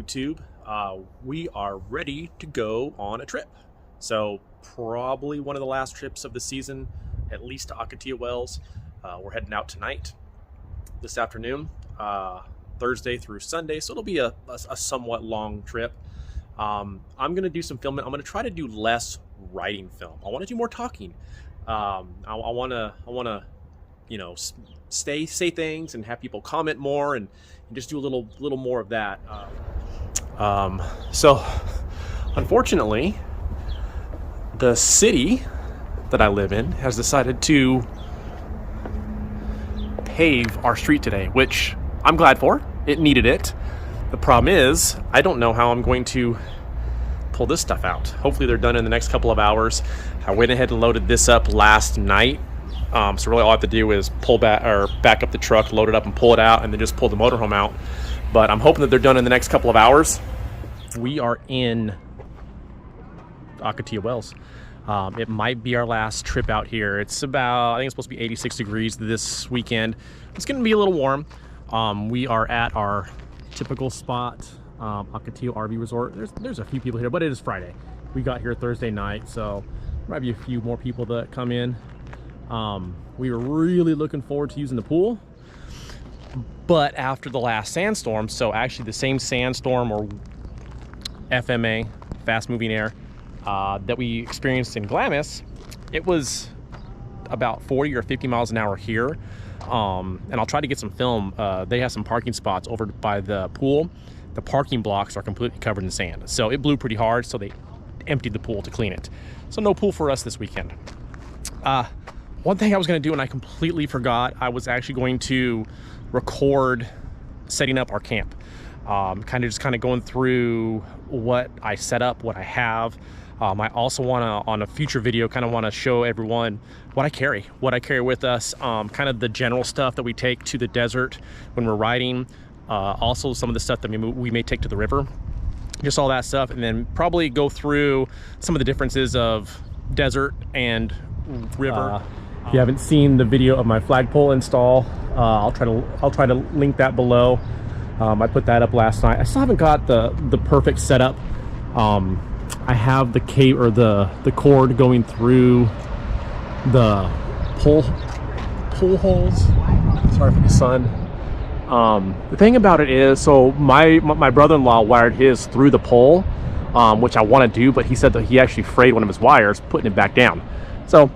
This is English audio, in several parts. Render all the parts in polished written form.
YouTube. We are ready to go on a trip. So probably one of the last trips of the season, at least to Ocotillo Wells. We're heading out tonight, this afternoon, Thursday through Sunday. So it'll be a somewhat long trip. I'm going to do some filming. I'm going to try to do less writing film. I want to do more talking. I want to, you know, say things and have people comment more and just do a little more of that. So unfortunately, the city that I live in has decided to pave our street today, which I'm glad for. It needed it. The problem is, I don't know how I'm going to pull this stuff out. Hopefully they're done in the next couple of hours. I went ahead and loaded this up last night. So really all I have to do is back up the truck, load it up and pull it out, and then just pull the motorhome out. But I'm hoping that they're done in the next couple of hours. We are in Ocotillo Wells. It might be our last trip out here. It's about, I think it's supposed to be 86 degrees this weekend. It's going to be a little warm. We are at our typical spot, Ocotillo RV Resort. There's a few people here, but it is Friday. We got here Thursday night, so there might be a few more people that come in. We were really looking forward to using the pool, but after the last sandstorm, so actually the same sandstorm or FMA, fast moving air, that we experienced in Glamis, it was about 40 or 50 miles an hour here. And I'll try to get some film. They have some parking spots over by the pool. The parking blocks are completely covered in sand, so it blew pretty hard, so they emptied the pool to clean it. So no pool for us this weekend. One thing I was going to do, and I completely forgot, I was actually going to record setting up our camp. Kind of going through what I set up, what I have. I also want to, on a future video, kind of want to show everyone what I carry with us, kind of the general stuff that we take to the desert when we're riding, also some of the stuff that we may take to the river, just all that stuff, and then probably go through some of the differences of desert and river. If you haven't seen the video of my flagpole install, I'll try to link that below. I put that up last night. I still haven't got the perfect setup. I have the cable or the cord going through the pull holes. Sorry for the sun. The thing about it is, so my brother-in-law wired his through the pole, which I want to do, but he said that he actually frayed one of his wires putting it back down. So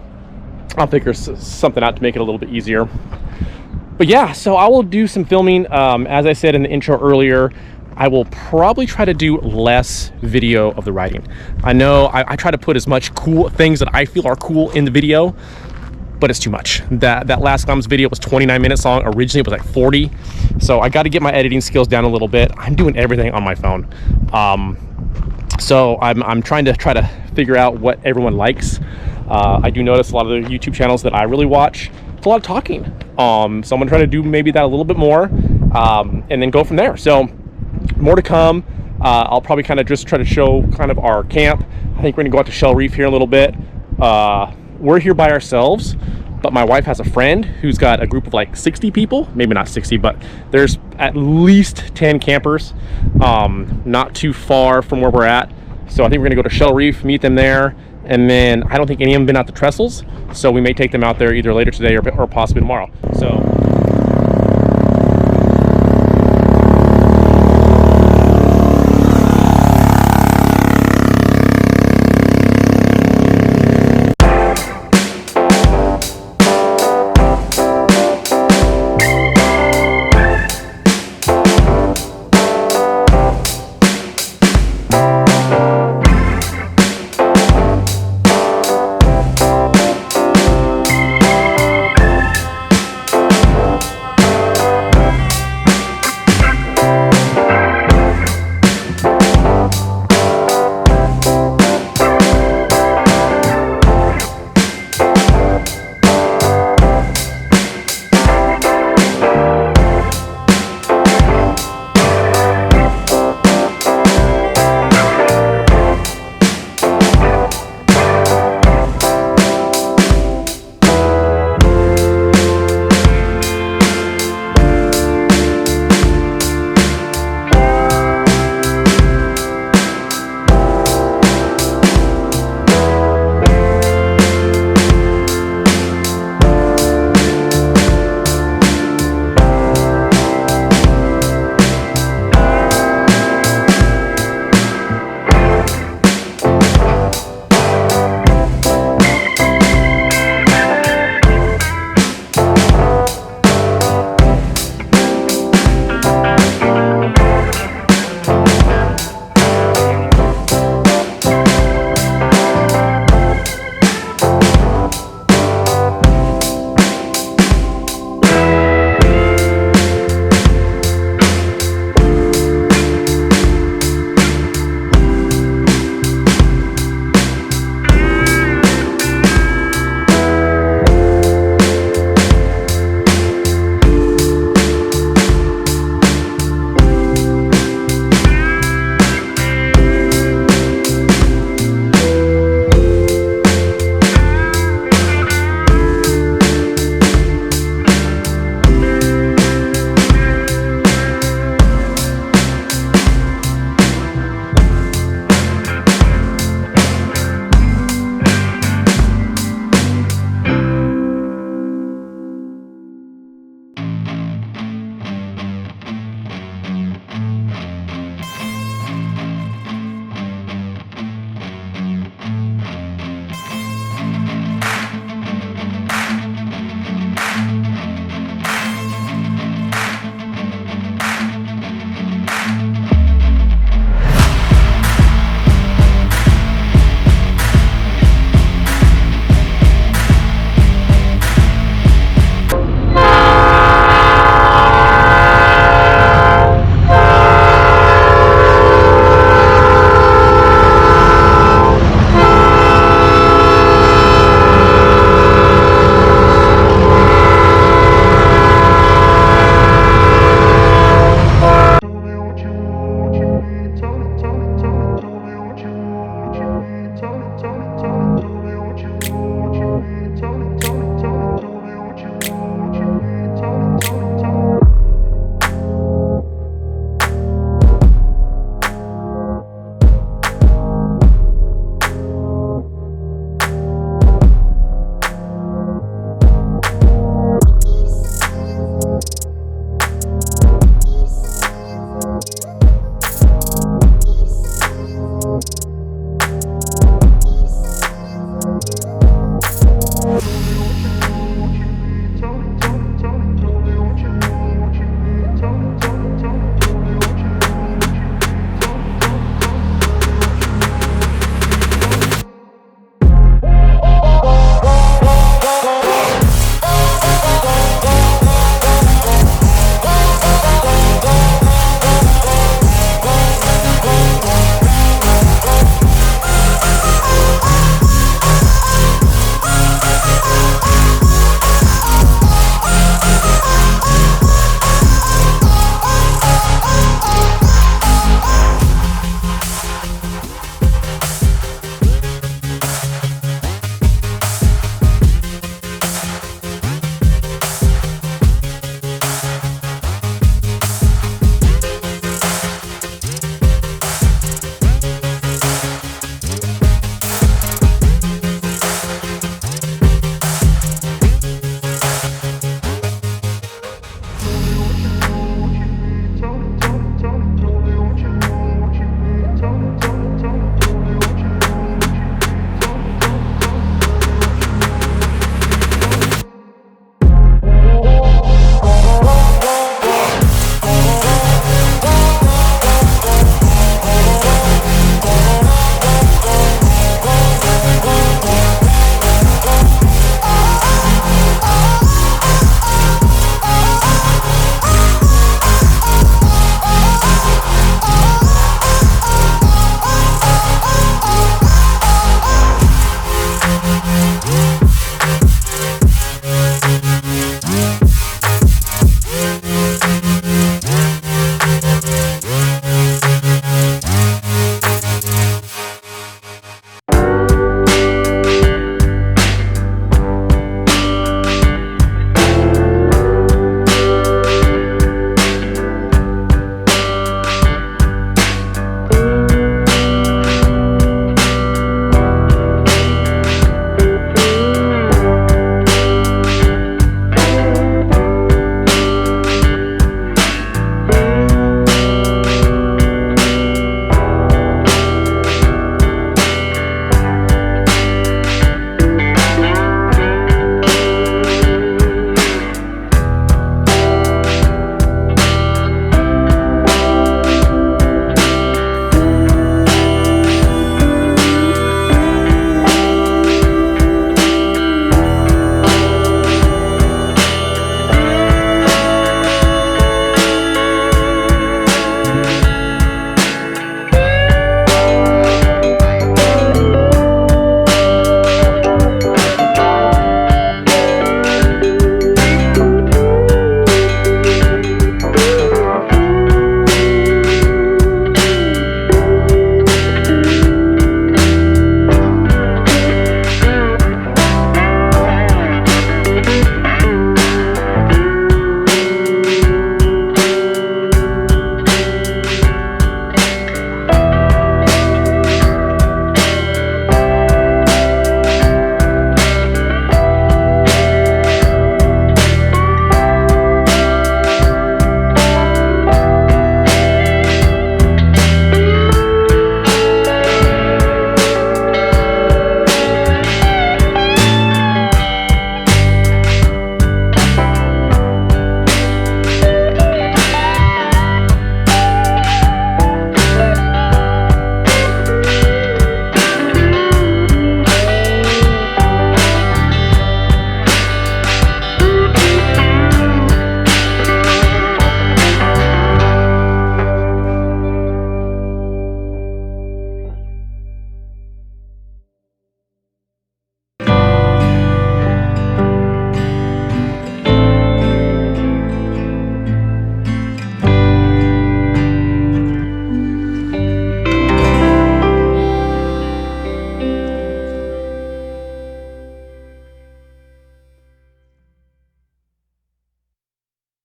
I'll figure something out to make it a little bit easier. But yeah, so I will do some filming. As I said in the intro earlier, I will probably try to do less video of the riding. I know I try to put as much cool things that I feel are cool in the video, but it's too much. That last Glamis video was 29 minutes long. Originally it was like 40. So I got to get my editing skills down a little bit. I'm doing everything on my phone. So I'm trying to figure out what everyone likes. I do notice a lot of the YouTube channels that I really watch, it's a lot of talking. So I'm gonna try to do maybe that a little bit more, and then go from there. So more to come. I'll probably kind of just try to show kind of our camp. I think we're gonna go out to Shell Reef here in a little bit. We're here by ourselves, but my wife has a friend who's got a group of like 60 people, maybe not 60, but there's at least 10 campers, not too far from where we're at. So I think we're gonna go to Shell Reef, meet them there. And then I don't think any of them been out to Trestles, so we may take them out there either later today or possibly tomorrow. So